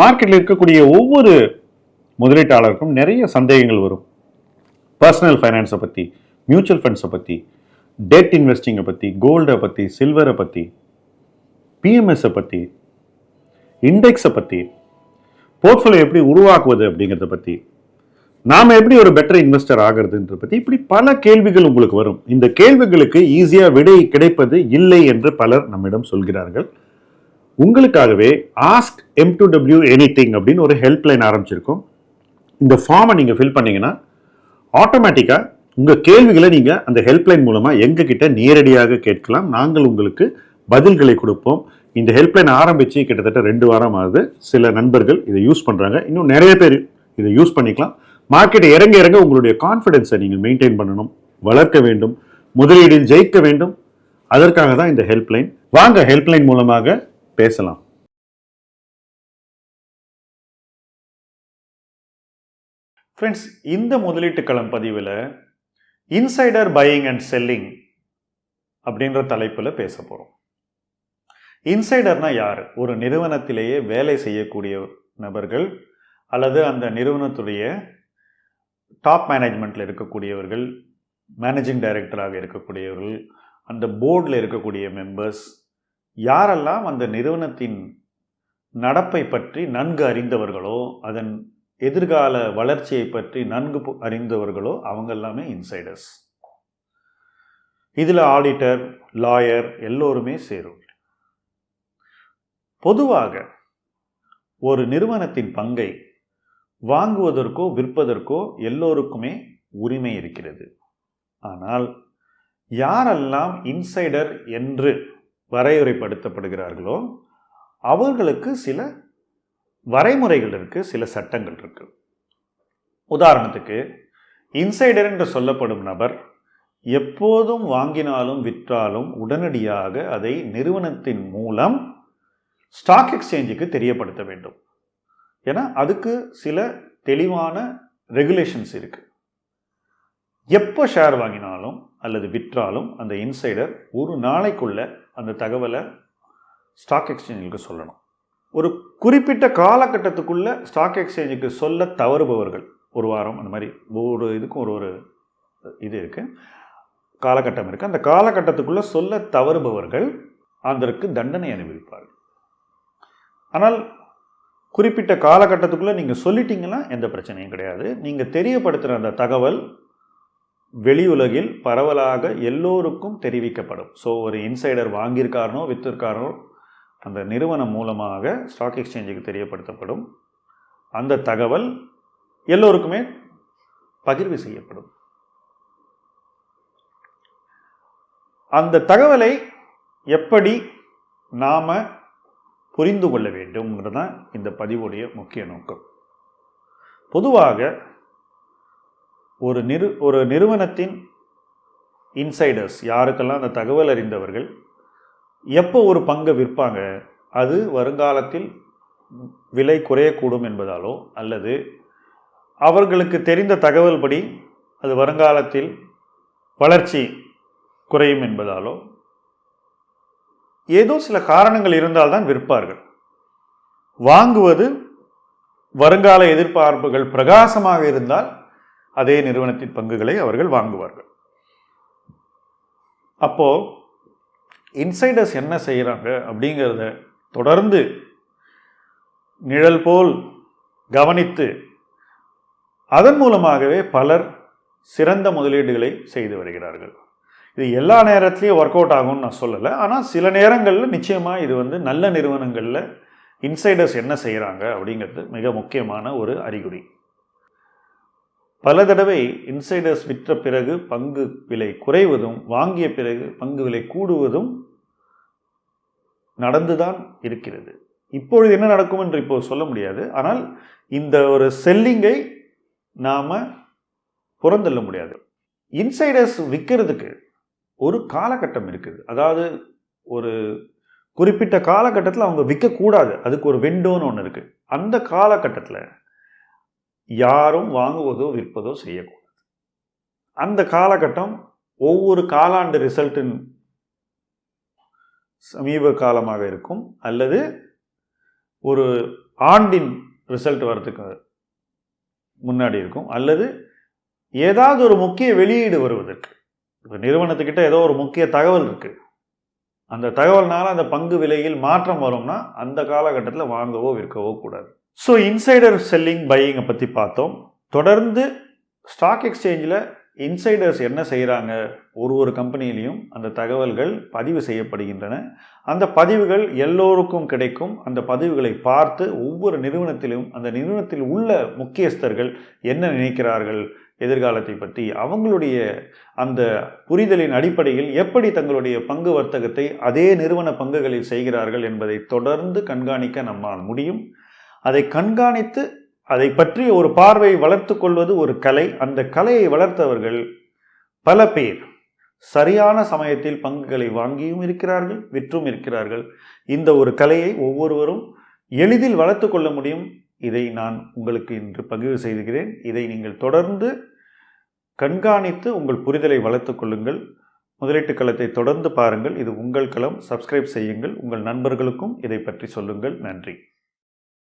மார்க்கெட்டில் இருக்கக்கூடிய ஒவ்வொரு முதலீட்டாளருக்கும் நிறைய சந்தேகங்கள் வரும். பர்சனல் ஃபைனான்ஸை பற்றி, மியூச்சுவல் ஃபண்ட்ஸை பற்றி, டெட் இன்வெஸ்டிங்கை பற்றி, கோல்டை பற்றி, சில்வரை பற்றி, பிஎம்எஸை பற்றி, இண்டெக்ஸை பற்றி, போர்ட்ஃபோலியோ எப்படி உருவாக்குவது அப்படிங்கிறத பற்றி, நாம் எப்படி ஒரு பெட்டர் இன்வெஸ்டர் ஆகிறதுன்ற பற்றி இப்படி பல கேள்விகள் உங்களுக்கு வரும். இந்த கேள்விகளுக்கு ஈஸியாக விடை கிடைப்பது இல்லை என்று பலர் நம்மிடம் சொல்கிறார்கள். உங்களுக்காகவே ஆஸ்க் M2W எனிதிங் அப்படின்னு ஒரு ஹெல்ப்லைன் ஆரம்பிச்சிருக்கோம். இந்த ஃபார்மை நீங்கள் ஃபில் பண்ணீங்கன்னா ஆட்டோமேட்டிக்காக உங்கள் கேள்விகளை நீங்கள் அந்த ஹெல்ப்லைன் மூலமாக எங்ககிட்ட நேரடியாக கேட்கலாம். நாங்கள் உங்களுக்கு பதில்களை கொடுப்போம். இந்த ஹெல்ப்லைன் ஆரம்பித்து கிட்டத்தட்ட 2 வாரம் ஆகுது. சில நண்பர்கள் இதை யூஸ் பண்ணுறாங்க. இன்னும் நிறைய பேர் இதை யூஸ் பண்ணிக்கலாம். மார்க்கெட் இறங்க இறங்க உங்களுடைய கான்ஃபிடென்ஸை நீங்கள் மெயின்டைன் பண்ணணும், வளர்க்க வேண்டும், முதலீடில் ஜெயிக்க வேண்டும். அதற்காக தான் இந்த ஹெல்ப்லைன். வாங்க ஹெல்ப்லைன் மூலமாக பேசலாம். ஃப்ரெண்ட்ஸ், இந்த முதலீட்டு களம் பதிவில் இன்சைடர் பையிங் அண்ட் செல்லிங் அப்படின்ற தலைப்பில் பேச போகிறோம். இன்சைடர்னா யார்? ஒரு நிறுவனத்திலேயே வேலை செய்யக்கூடிய நபர்கள் அல்லது அந்த நிறுவனத்துடைய டாப் மேனேஜ்மெண்ட்டில் இருக்கக்கூடியவர்கள், மேனேஜிங் டைரக்டராக இருக்கக்கூடியவர்கள், அந்த போர்டில் இருக்கக்கூடிய மெம்பர்ஸ், யாரெல்லாம் அந்த நிறுவனத்தின் நடப்பை பற்றி நன்கு அறிந்தவர்களோ, அதன் எதிர்கால வளர்ச்சியை பற்றி நன்கு அறிந்தவர்களோ அவங்க எல்லாமே இன்சைடர்ஸ். இதில் ஆடிட்டர், லாயர் எல்லோருமே சேரும். பொதுவாக ஒரு நிறுவனத்தின் பங்கை வாங்குவதற்கோ விற்பதற்கோ எல்லோருக்குமே உரிமை இருக்கிறது. ஆனால் யாரெல்லாம் இன்சைடர் என்று வரையறைப்படுத்தப்படுகிறார்களோ அவர்களுக்கு சில வரைமுறைகள் இருக்குது, சில சட்டங்கள் இருக்கு. உதாரணத்துக்கு, இன்சைடர் என்று சொல்லப்படும் நபர் எப்போதும் வாங்கினாலும் விற்றாலும் உடனடியாக அதை நிறுவனத்தின் மூலம் ஸ்டாக் எக்ஸ்சேஞ்சுக்கு தெரியப்படுத்த வேண்டும். ஏன்னா அதுக்கு சில தெளிவான ரெகுலேஷன்ஸ் இருக்கு. எப்போ ஷேர் வாங்கினாலும் அல்லது விற்றாலும் அந்த இன்சைடர் ஒரு நாளைக்குள்ள அந்த தகவலை ஸ்டாக் எக்ஸ்சேஞ்சுக்கு சொல்லணும். ஒரு குறிப்பிட்ட காலகட்டத்துக்குள்ள ஸ்டாக் எக்ஸ்சேஞ்சுக்கு சொல்ல தவறுபவர்கள், ஒரு வாரம் அந்த மாதிரி ஒவ்வொரு இதுக்கும் ஒரு இது இருக்கு, காலகட்டம் இருக்கு. அந்த காலகட்டத்துக்குள்ள சொல்ல தவறுபவர்கள் அதற்கு தண்டனை அனுபவிப்பார்கள். ஆனால் குறிப்பிட்ட காலகட்டத்துக்குள்ளே நீங்கள் சொல்லிட்டீங்கன்னா எந்த பிரச்சனையும் கிடையாது. நீங்கள் தெரியப்படுத்துகிற அந்த தகவல் வெளியுலகில் பரவலாக எல்லோருக்கும் தெரிவிக்கப்படும். ஸோ ஒரு இன்சைடர் வாங்கியிருக்காரனோ விற்றிருக்காரனோ அந்த நிறுவனம் மூலமாக ஸ்டாக் எக்ஸ்சேஞ்சுக்கு தெரியப்படுத்தப்படும். அந்த தகவல் எல்லோருக்குமே பகிர்வு செய்யப்படும். அந்த தகவலை எப்படி நாம் புரிந்து கொள்ள வேண்டும்ங்கிறது தான் இந்த பதிவுடைய முக்கிய நோக்கம். பொதுவாக ஒரு நிறுவனத்தின் இன்சைடர்ஸ், யாருக்கெல்லாம் அந்த தகவல் அறிந்தவர்கள், எப்போ ஒரு பங்கை விற்பாங்க, அது வருங்காலத்தில் விலை குறையக்கூடும் என்பதாலோ அல்லது அவர்களுக்கு தெரிந்த தகவல் படி அது வருங்காலத்தில் வளர்ச்சி குறையும் என்பதாலோ ஏதோ சில காரணங்கள் இருந்தால்தான் விற்பார்கள். வாங்குவது வருங்கால எதிர்பார்ப்புகள் பிரகாசமாக இருந்தால் அதே நிறுவனத்தின் பங்குகளை அவர்கள் வாங்குவார்கள். அப்போ இன்சைடர்ஸ் என்ன செய்கிறாங்க அப்படிங்கிறத தொடர்ந்து நிழல் போல் கவனித்து அதன் மூலமாகவே பலர் சிறந்த முதலீடுகளை செய்து வருகிறார்கள். இது எல்லா நேரத்துலையும் ஒர்க் அவுட் ஆகும்னு நான் சொல்லலை. ஆனால் சில நேரங்களில் நிச்சயமாக இது நல்ல நிறுவனங்களில் இன்சைடர்ஸ் என்ன செய்கிறாங்க அப்படிங்கிறது மிக முக்கியமான ஒரு அறிகுறி. பல தடவை இன்சைடர்ஸ் விற்ற பிறகு பங்கு விலை குறைவதும் வாங்கிய பிறகு பங்கு விலை கூடுவதும் நடந்துதான் இருக்கிறது. இப்பொழுது என்ன நடக்கும் என்று இப்போ சொல்ல முடியாது. ஆனால் இந்த ஒரு செல்லிங்கை நாம் புறந்தள்ள முடியாது. இன்சைடர்ஸ் விற்கிறதுக்கு ஒரு காலகட்டம் இருக்குது. அதாவது ஒரு குறிப்பிட்ட காலகட்டத்தில் அவங்க விற்கக்கூடாது. அதுக்கு ஒரு விண்டோன்னு ஒன்று இருக்குது. அந்த காலகட்டத்தில் யாரும் வாங்குவதோ விற்பதோ செய்யக்கூடாது. அந்த காலகட்டம் ஒவ்வொரு காலாண்டு ரிசல்ட்டின் சமீப காலமாக இருக்கும் அல்லது ஒரு ஆண்டின் ரிசல்ட் வர்றதுக்கு முன்னாடி இருக்கும், அல்லது ஏதாவது ஒரு முக்கிய வெளியீடு வருவதற்கு. இப்போ நிறுவனத்துக்கிட்ட ஏதோ ஒரு முக்கிய தகவல் இருக்குது, அந்த தகவல்னால அந்த பங்கு விலையில் மாற்றம் வரும்னா அந்த காலகட்டத்தில் வாங்கவோ விற்கவோ கூடாது. ஸோ இன்சைடர் செல்லிங் பையிங்கை பற்றி பார்த்தோம். தொடர்ந்து ஸ்டாக் எக்ஸ்சேஞ்சில் இன்சைடர்ஸ் என்ன செய்கிறாங்க, ஒரு கம்பெனிலையும் அந்த தகவல்கள் பதிவு செய்யப்படுகின்றன. அந்த பதிவுகள் எல்லோருக்கும் கிடைக்கும். அந்த பதிவுகளை பார்த்து ஒவ்வொரு நிறுவனத்திலும் அந்த நிறுவனத்தில் உள்ள முக்கியஸ்தர்கள் என்ன நினைக்கிறார்கள் எதிர்காலத்தை பற்றி, அவங்களுடைய அந்த புரிதலின் அடிப்படையில் எப்படி தங்களுடைய பங்கு வர்த்தகத்தை அதே நிறுவன பங்குகளில் செய்கிறார்கள் என்பதை தொடர்ந்து கண்காணிக்க நம்மால் முடியும். அதை கண்காணித்து அதை பற்றி ஒரு பார்வை வளர்த்து கொள்வது ஒரு கலை. அந்த கலையை வளர்த்தவர்கள் பல பேர் சரியான சமயத்தில் பங்குகளை வாங்கியும் இருக்கிறார்கள், விற்றும் இருக்கிறார்கள். இந்த ஒரு கலையை ஒவ்வொருவரும் எளிதில் வளர்த்து கொள்ள முடியும். இதை நான் உங்களுக்கு இன்று பதிவு செய்கிறேன். இதை நீங்கள் தொடர்ந்து கண்காணித்து உங்கள் புரிதலை வளர்த்து கொள்ளுங்கள். முதலீட்டு களத்தை தொடர்ந்து பாருங்கள். இது உங்கள் களம். சப்ஸ்கிரைப் செய்யுங்கள். உங்கள் நண்பர்களுக்கும் இதை பற்றி சொல்லுங்கள். நன்றி.